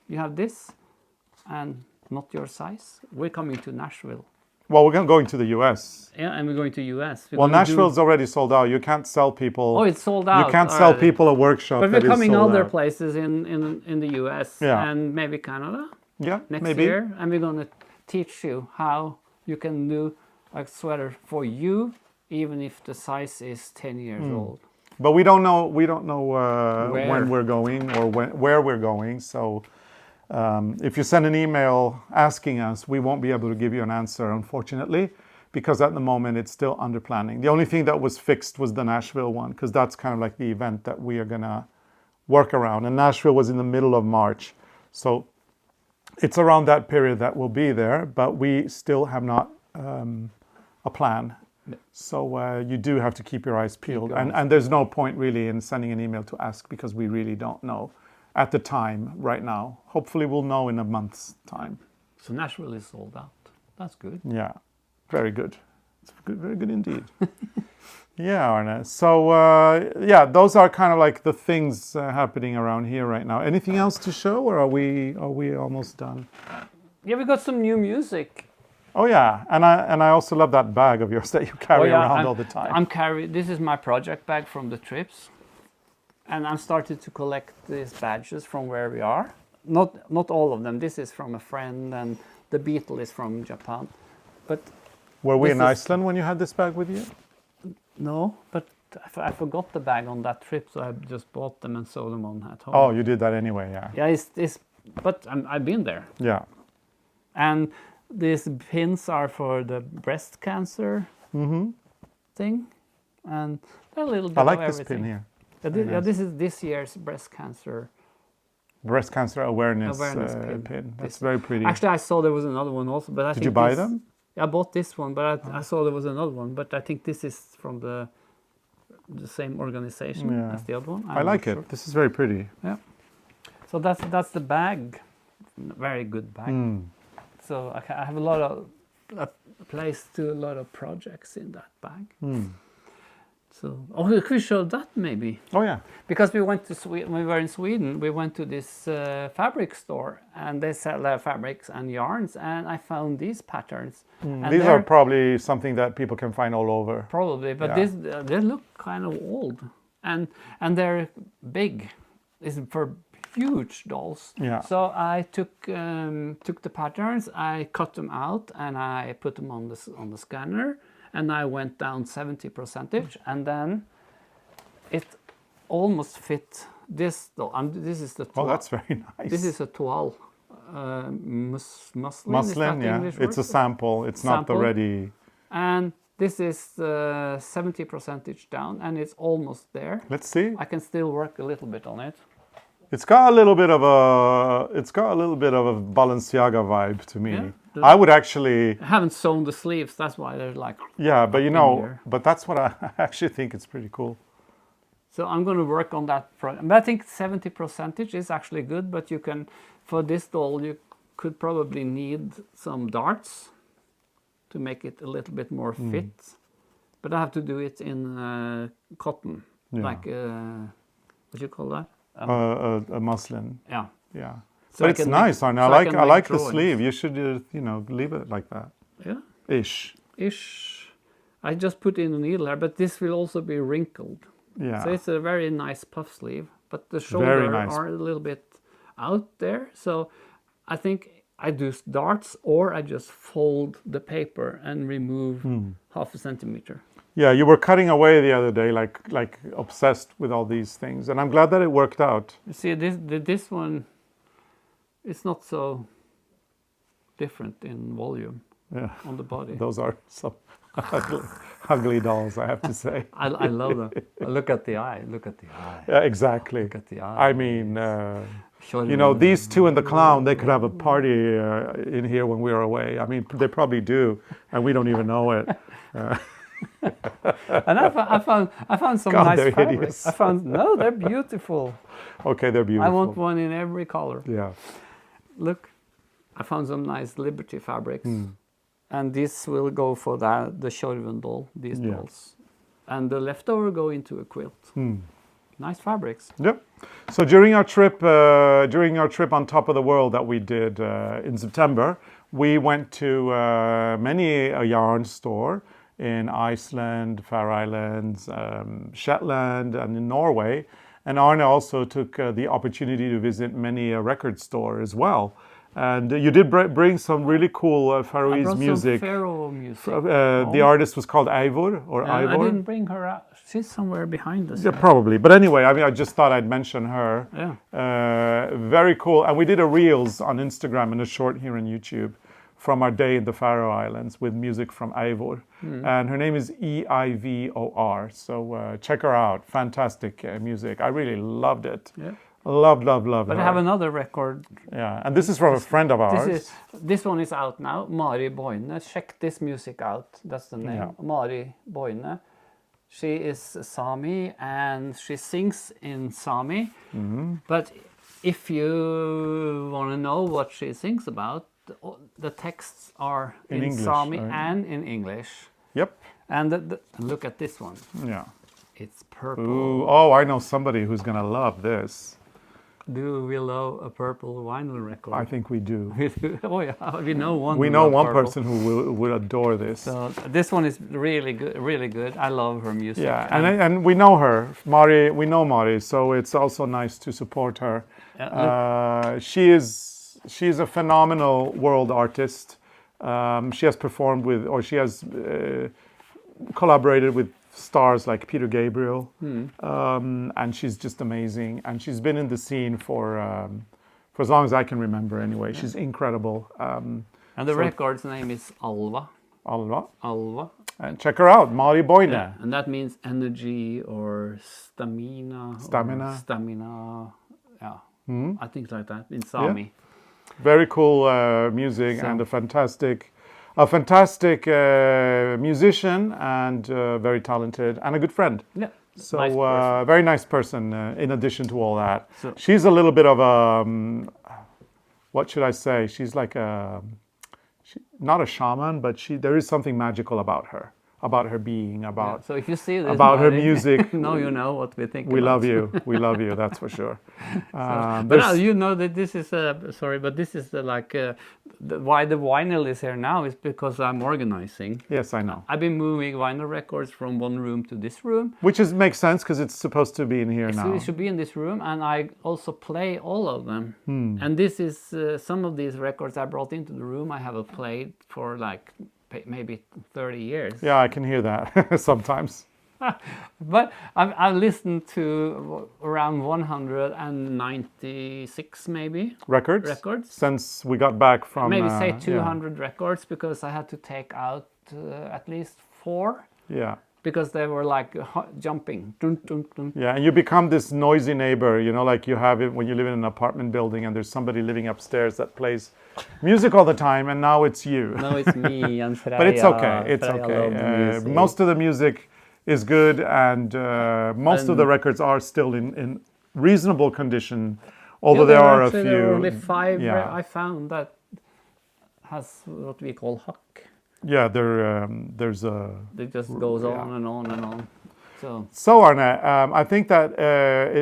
you have this and not your size, we're coming to Nashville. Well, we're going to the US. Yeah, and we're going to US. Well, Nashville's already sold out. You can't sell people. Oh, it's sold out. You can't sell people a workshop. But we're coming other places in the US and maybe Canada. Yeah, next year, and we're going to teach you how you can do a sweater for you, even if the size is 10 years old. But we don't know. When we're going or where we're going. So. If you send an email asking us, we won't be able to give you an answer, unfortunately, because at the moment it's still under planning. The only thing that was fixed was the Nashville one, because that's kind of like the event that we are going to work around. And Nashville was in the middle of March. So it's around that period that we'll be there, but we still have not a plan. So you do have to keep your eyes peeled. And there's no point really in sending an email to ask, because we really don't know. At the time, right now. Hopefully we'll know in a month's time. So Nashville is sold out. That's good. Yeah, very good. It's good, very good indeed. Yeah, Arne. So, those are kind of like the things happening around here right now. Anything else to show, or are we almost done? Yeah, we got some new music. Oh yeah, and I also love that bag of yours that you carry around all the time. This is my project bag from the trips. And I'm started to collect these badges from where we are. Not all of them. This is from a friend, and the beetle is from Japan. But were we in Iceland when you had this bag with you? No, but I forgot the bag on that trip, so I just bought them and sold them at home. Oh, you did that anyway, yeah. Yeah, but I've been there. Yeah. And these pins are for the breast cancer thing, and they're a little bit. I like of this everything. pin here. This is this year's breast cancer awareness pin. That's very pretty. Actually, I saw there was another one also, but did you buy them? I bought this one, but I saw there was another one, but I think this is from the same organization as the other one. I like it. This is very pretty. Yeah. So that's the bag. Very good bag. So I have a lot of a place to a lot of projects in that bag. So, we could show that maybe. Oh yeah. Because we went to Sweden. When we were in Sweden, we went to this fabric store, and they sell fabrics and yarns, and I found these patterns. And these are probably something that people can find all over. Probably, but they look kind of old, and they're big. It's for huge dolls. Yeah. So I took the patterns, I cut them out, and I put them on the scanner. And I went down 70%, and then it almost fit this doll. This is the toile. Oh, that's very nice. This is a toile. Muslin. Muslin, yeah. It's a sample. It's not the ready. And this is 70% down, and it's almost there. Let's see. I can still work a little bit on it. It's got a little bit of a Balenciaga vibe to me. Yeah, I would actually. I haven't sewn the sleeves. That's why they're like. Yeah, but but that's what I actually think it's pretty cool. So I'm going to work on that project. But I think 70% is actually good. But you can, for this doll, you could probably need some darts to make it a little bit more fit. But I have to do it in cotton, like what do you call that? A muslin. Yeah. Yeah. So but it's nice, Arne. I like the sleeve. You should, leave it like that. Yeah. Ish. I just put in a needle here, but this will also be wrinkled. Yeah. So it's a very nice puff sleeve, but the shoulders are a little bit out there. So I think I do darts, or I just fold the paper and remove half a centimeter. Yeah, you were cutting away the other day, like obsessed with all these things, and I'm glad that it worked out. You see, this one is not so different in volume on the body. Those are some ugly dolls, I have to say. I love them. Look at the eye. Look at the eye. Yeah, exactly. Look at the eye. I mean, these two and the clown, they could have a party in here when we are away. I mean, they probably do, and we don't even know it. And I found some nice they're fabrics. hideous. No, they're beautiful. Okay, they're beautiful. I want one in every color. Yeah. Look, I found some nice Liberty fabrics, and this will go for the Sjorven doll. These dolls, and the leftover go into a quilt. Nice fabrics. Yep. So during our trip on top of the world that we did in September, we went to many a yarn store in Iceland, Faroe Islands, Shetland, and in Norway. And Arne also took the opportunity to visit many a record store as well. And you did bring some really cool Faroese I brought music. some Faroe music. The artist was called Eivor, or Eivor. I didn't bring her out. She's somewhere behind us. Yeah, probably. But anyway, I mean, I just thought I'd mention her. Yeah. Very cool. And we did a reels on Instagram and a short here on YouTube from our day in the Faroe Islands with music from Eivor. And her name is Eivor. So check her out. Fantastic music. I really loved it. Yeah. Love But her. I have another record. Yeah, and this is from a friend of ours. This one is out now. Mari Boine. Check this music out. That's the name. Yeah. Mari Boine. She is Sami and she sings in Sami. But if you want to know what she sings about, the texts are in English, Sami right? and in English. Yep. And look at this one. Yeah. It's purple. Ooh, oh, I know somebody who's going to love this. Do we love a purple vinyl record? I think we do. Oh yeah, we know one. We who know loves one purple. person who would adore this. So this one is really good. Really good. I love her music. Yeah, and we know her, Mari. We know Mari, so it's also nice to support her. She's a phenomenal world artist. She has performed with, or she has collaborated with stars like Peter Gabriel, and she's just amazing. And she's been in the scene for as long as I can remember. Anyway, she's incredible. And the record's name is Alva. Alva. And check her out, Mari Boine. Yeah, and that means energy or stamina. Yeah, I think like that in Sami. Yeah. Very cool music and a fantastic musician and very talented and a good friend. Yeah. So Nice very nice person. In addition to all that, So- she's a little bit of a what should I say? She's like not a shaman, but there is something magical about her being, about So if you see this, about her Mari, music. now you know what we think. We about. love you. We love you. That's for sure. But now you know that this is why the vinyl is here now is because I'm organizing. Yes, I know. I've been moving vinyl records from one room to this room. Which makes sense because it's supposed to be in here So now. it should be in this room, and I also play all of them. Hmm. And this is some of these records I brought into the room. I have played for like maybe 30 years. Yeah, I can hear that sometimes. But I've listened to around 196 maybe Records? Since we got back from... maybe say 200 records, because I had to take out at least 4. Yeah. Because they were like jumping. Dun, dun, dun. Yeah, and you become this noisy neighbor, like you have it when you live in an apartment building and there's somebody living upstairs that plays music all the time, and now it's you. Now it's me and Freya. But it's okay. It's Freya okay. loved the music. Most of the music is good, and most of the records are still in reasonable condition, although there are a few. There are only 5 Yeah. I found that has what we call huck. Yeah, there's a... It just goes on and on and on. So Arne, I think that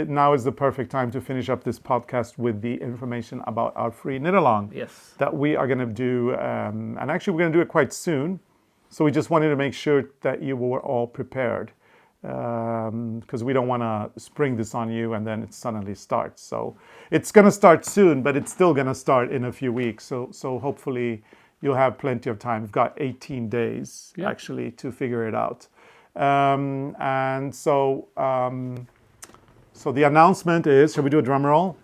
now is the perfect time to finish up this podcast with the information about our free knit-along. Yes. That we are going to do, and actually we're going to do it quite soon. So we just wanted to make sure that you were all prepared. because we don't want to spring this on you and then it suddenly starts. So it's going to start soon, but it's still going to start in a few weeks. So hopefully you'll have plenty of time. We've got 18 days actually to figure it out. And so the announcement is, shall we do a drum roll?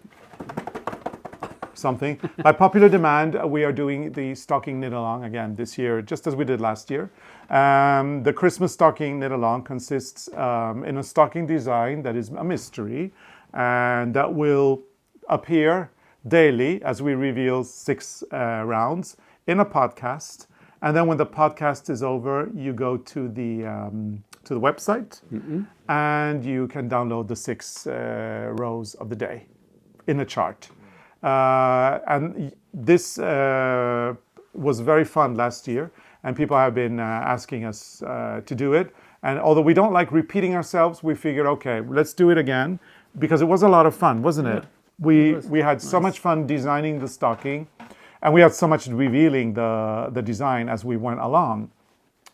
Something. By popular demand, we are doing the stocking knit along again this year, just as we did last year. The Christmas stocking knit along consists in a stocking design that is a mystery and that will appear daily as we reveal 6 rounds in a podcast. And then when the podcast is over, you go to the website and you can download the 6 rows of the day in a chart. And this was very fun last year, and people have been asking us to do it. And although we don't like repeating ourselves, we figured, okay, let's do it again, because it was a lot of fun, wasn't it? We had so much fun designing the stocking, and we had so much revealing the design as we went along.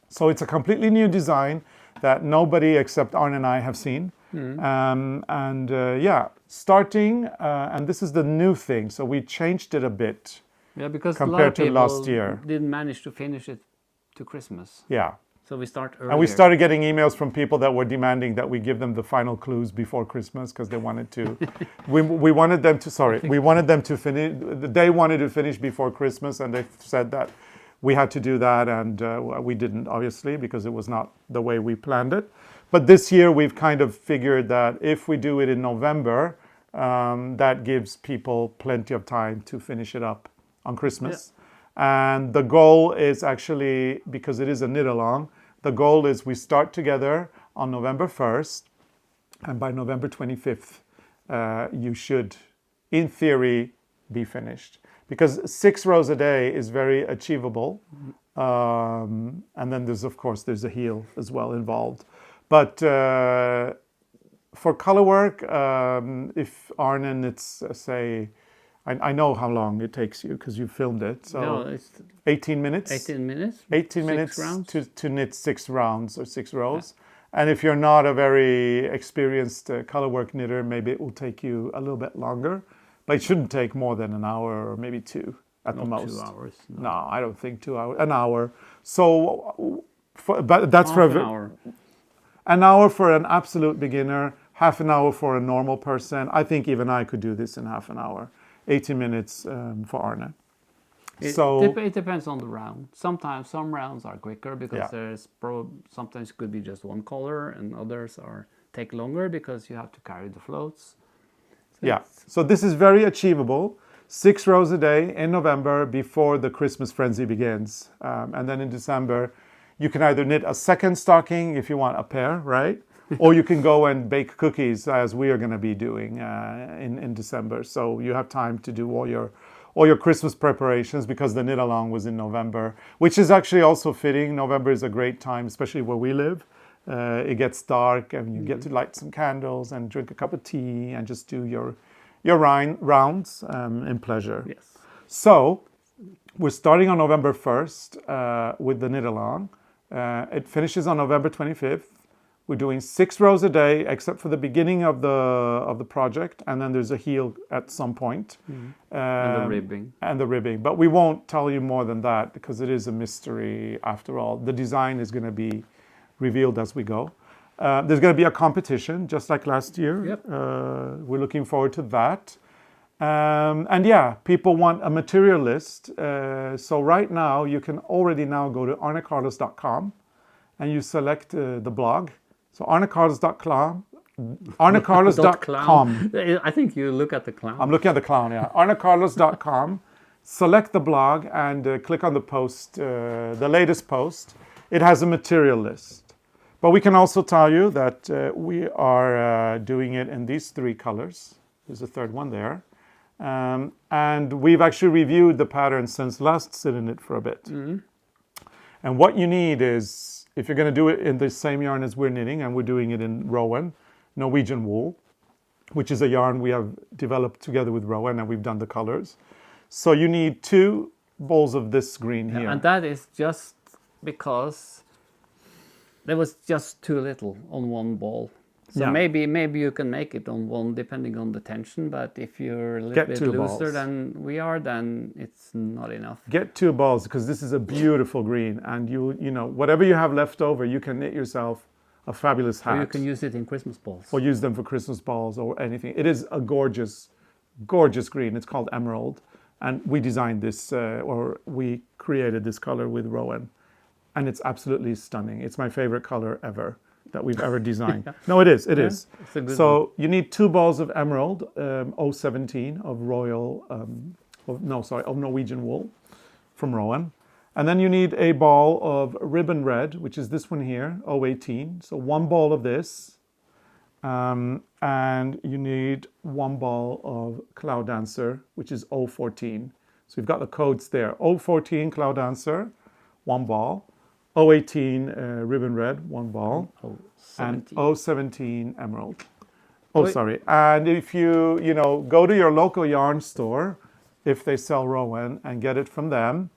So it's a completely new design that nobody except Arne and I have seen. Starting, and this is the new thing, so we changed it a bit because compared to last year. Didn't manage to finish it to Christmas. Yeah. So we start earlier. And we started getting emails from people that were demanding that we give them the final clues before Christmas because they wanted to. we wanted them to. We wanted them to finish. They wanted to finish before Christmas, and they said that we had to do that, and we didn't, obviously, because it was not the way we planned it. But this year we've kind of figured that if we do it in November, that gives people plenty of time to finish it up on Christmas. Yeah. And the goal is actually, because it is a knit along, the goal is we start together on November 1st, and by November 25th, you should, in theory, be finished. Because 6 rows a day is very achievable. And then there's a heel as well involved. But for color work, if Arne knits, say, I know how long it takes you because you filmed it. So no, it's 18 minutes. 18 minutes. 18 minutes rounds. to knit 6 rounds or 6 rows. Yeah. And if you're not a very experienced color work knitter, maybe it will take you a little bit longer. But it shouldn't take more than an hour or maybe 2 at the most. 2 hours. No, I don't think 2 hours. An hour. So, but that's half for an hour. An hour for an absolute beginner, half an hour for a normal person. I think even I could do this in half an hour. 18 minutes for Arne. It depends on the round. Sometimes some rounds are quicker because sometimes it could be just one color, and others take longer because you have to carry the floats. So this is very achievable. 6 rows a day in November before the Christmas frenzy begins. And then in December, you can either knit a second stocking if you want a pair, right? Or you can go and bake cookies as we are going to be doing in December. So you have time to do all your Christmas preparations because the knit along was in November, which is actually also fitting. November is a great time, especially where we live. It gets dark and you get to light some candles and drink a cup of tea and just do your rounds in pleasure. Yes. So we're starting on November 1st with the knit along. It finishes on November 25th. We're doing 6 rows a day, except for the beginning of the project, and then there's a heel at some point. And the ribbing. But we won't tell you more than that because it is a mystery after all. The design is going to be revealed as we go. There's going to be a competition, just like last year. Yep. We're looking forward to that. People want a material list. So right now, you can already now go to arnecarlos.com and you select the blog. So arnecarlos.com, arnecarlos.com. I think you look at the clown. I'm looking at the clown, yeah. arnecarlos.com. Select the blog and click on the post, the latest post. It has a material list. But we can also tell you that we are doing it in these 3 colors. There's a third one there. And we've actually reviewed the pattern since last Sit in It for a bit. And what you need is, if you're going to do it in the same yarn as we're knitting, and we're doing it in Rowan, Norwegian wool, which is a yarn we have developed together with Rowan, and we've done the colors. So you need 2 bowls of this green here. And that is just because there was just too little on one ball. So Yeah. maybe you can make it on one depending on the tension, but if you're a little Get bit 2 looser balls. than we are, then it's not enough. Get 2 balls because this is a beautiful green, and you know whatever you have left over, you can knit yourself a fabulous hat. Or you can use it in Christmas balls. or use them for Christmas balls or anything. It is a gorgeous, gorgeous green. It's called emerald, and we designed this or we created this color with Rowan, and it's absolutely stunning. It's my favorite color ever that we've ever designed. Yeah. No, it is. It Yeah, is. it's a good So you need 2 balls of emerald, 017 of royal, of Norwegian wool from Rowan. And then you need a ball of ribbon red, which is this one here, 018. So 1 ball of this. And you need 1 ball of Cloud Dancer, which is 014. So you've got the codes there. 014 Cloud Dancer, 1 ball. 018 ribbon red, 1 ball. And 017 emerald. Sorry. And if you go to your local yarn store, if they sell Rowan, and get it from them,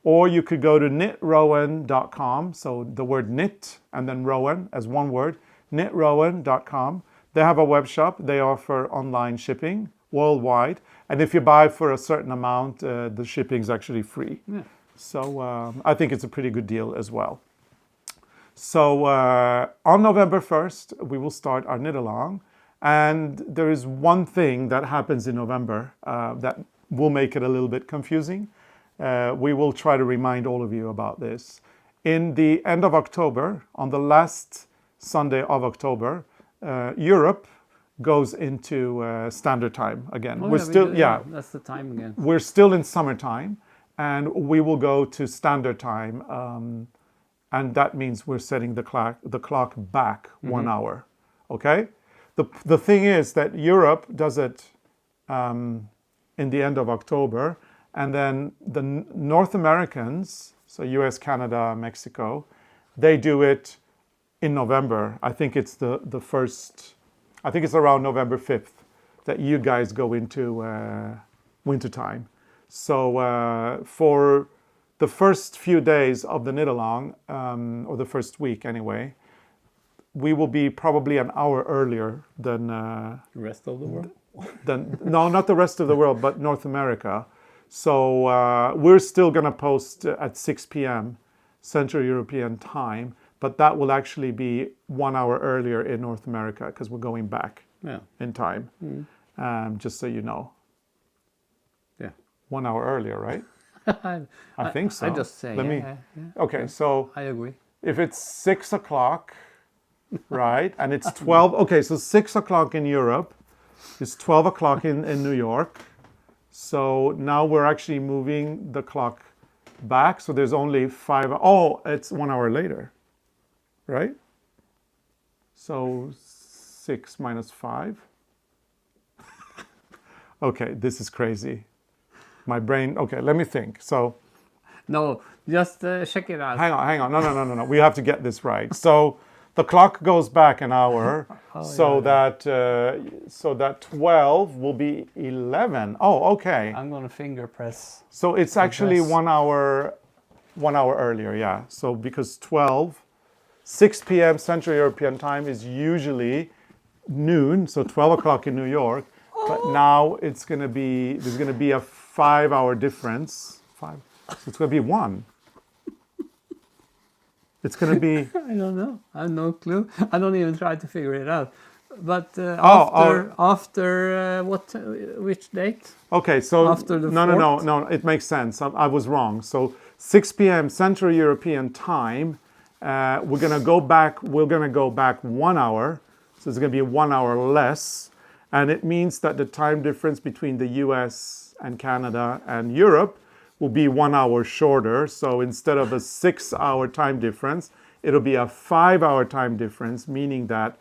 or you could go to knitrowan.com. So the word knit and then Rowan as one word, knitrowan.com. They have a web shop. They offer online shipping worldwide. And if you buy for a certain amount, the shipping is actually free. Yeah. So I think it's a pretty good deal as well. So on November 1st, we will start our knit along. And there is one thing that happens in November that will make it a little bit confusing. We will try to remind all of you about this. In the end of October, on the last Sunday of October, Europe goes into standard time again. That's the time again. We're still in summertime, and we will go to standard time, and that means we're setting the clock back 1 hour. Okay. The thing is that Europe does it in the end of October. And then the North Americans, so US, Canada, Mexico, they do it in November. I think it's the first, I think it's around November 5th that you guys go into winter time. So for the first few days of the knit along, or the first week anyway, we will be probably an hour earlier than The rest of the world? No, not the rest of the world, but North America. So we're still going to post at 6 p.m. Central European time, but that will actually be 1 hour earlier in North America because we're going back in time, just so you know. Yeah. 1 hour earlier, right? I think so. I just say, Okay, so I agree. if it's 6 o'clock, right, and it's 12, okay, so 6 o'clock in Europe is 12 o'clock in New York. So now we're actually moving the clock back. So there's only 5. Oh, it's 1 hour later, right? So 6 minus 5. Okay, this is crazy. My brain, okay, let me think. So. No, just check it out. Hang on. No. We have to get this right. So the clock goes back an hour, that 12 will be 11. Oh, okay. I'm gonna finger press. So it's actually 1 hour earlier, yeah. So because 6 p.m. Central European time is usually noon, so 12 o'clock in New York. But now there's gonna be a 5 hour difference. So it's gonna be 1. It's going to be... I don't know. I have no clue. I don't even try to figure it out. But after which date? Okay, so... After the No, it makes sense. I was wrong. So 6 p.m. Central European time, we're going to go back 1 hour. So it's going to be 1 hour less. And it means that the time difference between the US and Canada and Europe will be 1 hour shorter. So instead of a 6 hour time difference, it'll be a 5 hour time difference, meaning that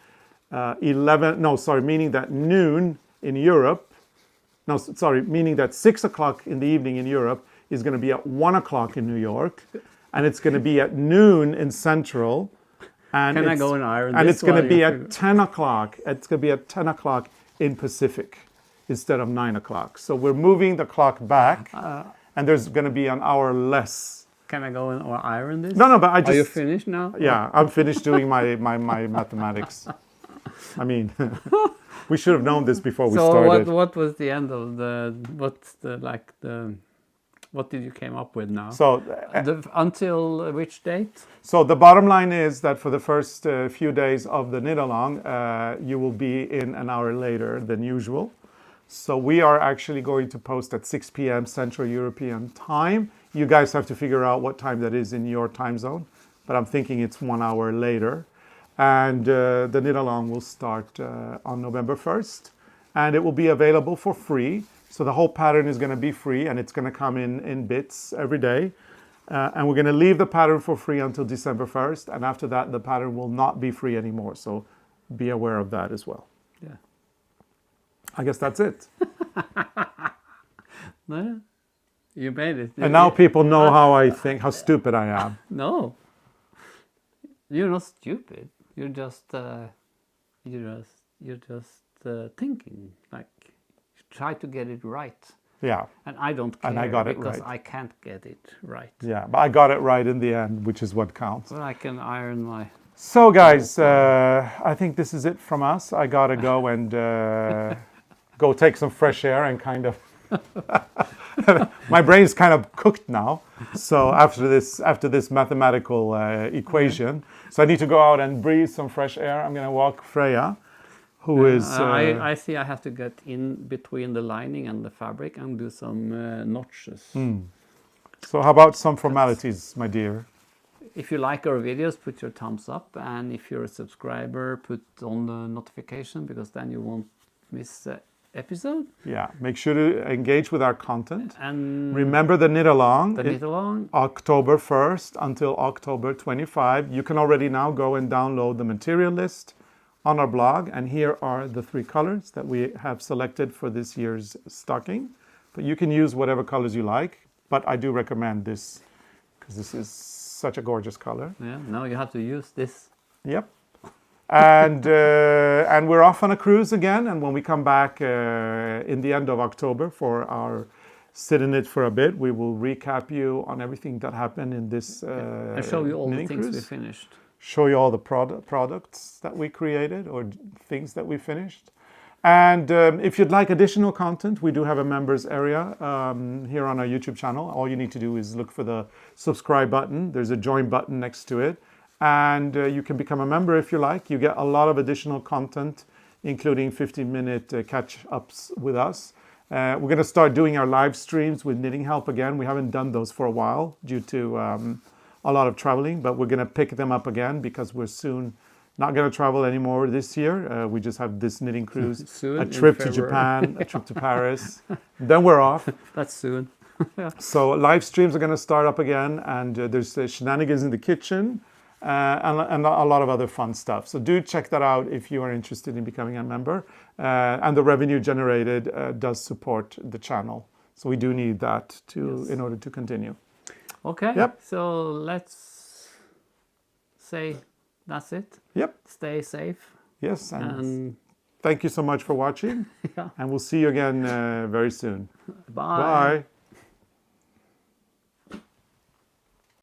meaning that noon in Europe, meaning that 6 o'clock in the evening in Europe is going to be at 1 o'clock in New York, and it's going to be at noon in Central. And Can I go and iron and this it's going to while be you at figure- 10 o'clock. It's going to be at 10 o'clock in Pacific instead of 9 o'clock. So we're moving the clock back. And there's going to be an hour less Can I go and or iron this? No, but I just... Are you finished now? Yeah, I'm finished doing my mathematics. I mean, we should have known this before we started. So what was the end of what did you came up with now? So until which date? So the bottom line is that for the first few days of the knit along, you will be in an hour later than usual. So we are actually going to post at 6 p.m. Central European time. You guys have to figure out what time that is in your time zone, but I'm thinking it's 1 hour later. And the knit along will start on November 1st, and it will be available for free. So the whole pattern is going to be free, and it's going to come in bits every day. And we're going to leave the pattern for free until December 1st, and after that the pattern will not be free anymore. So be aware of that as well. Yeah. I guess that's it. No, you made it. And now people know how I think, how stupid I am. No, you're not stupid. You're just thinking, like, try to get it right. Yeah. And I don't care, and I got it because right. I can't get it right. Yeah, but I got it right in the end, which is what counts. But I can iron my... So guys, I think this is it from us. I gotta go and go take some fresh air and kind of... My brain's kind of cooked now. So after this mathematical equation, so I need to go out and breathe some fresh air. I'm gonna walk Freya, who is... I see I have to get in between the lining and the fabric and do some notches. So how about some formalities, my dear? If you like our videos, put your thumbs up, and if you're a subscriber, put on the notification, because then you won't miss the episode. Yeah, make sure to engage with our content. And remember the knit along. The knit along. October 1st until October 25. You can already now go and download the material list on our blog, and here are the 3 colors that we have selected for this year's stocking. But you can use whatever colors you like, but I do recommend this because this is such a gorgeous color. Yeah, now you have to use this. Yep. And we're off on a cruise again, and when we come back in the end of October for our sit in it for a bit, we will recap you on everything that happened in this and show you all the things cruise. we finished. Show you all the products that we created or things that we finished. And if you'd like additional content, we do have a members area here on our YouTube channel. All you need to do is look for the subscribe button. There's a join button next to it. And you can become a member if you like. You get a lot of additional content, including 15-minute catch-ups with us. We're going to start doing our live streams with Knitting Help again. We haven't done those for a while due to a lot of traveling, but we're going to pick them up again because we're soon not going to travel anymore this year. We just have this knitting cruise, soon, a trip to Japan, a trip to Paris. Then we're off. That's soon. So live streams are going to start up again, and there's shenanigans in the kitchen. And a lot of other fun stuff. So do check that out if you are interested in becoming a member. And the revenue generated does support the channel. So we do need that in order to continue. Okay. Yep. So let's say that's it. Yep. Stay safe. Yes. And thank you so much for watching. Yeah. And we'll see you again very soon. Bye. Bye.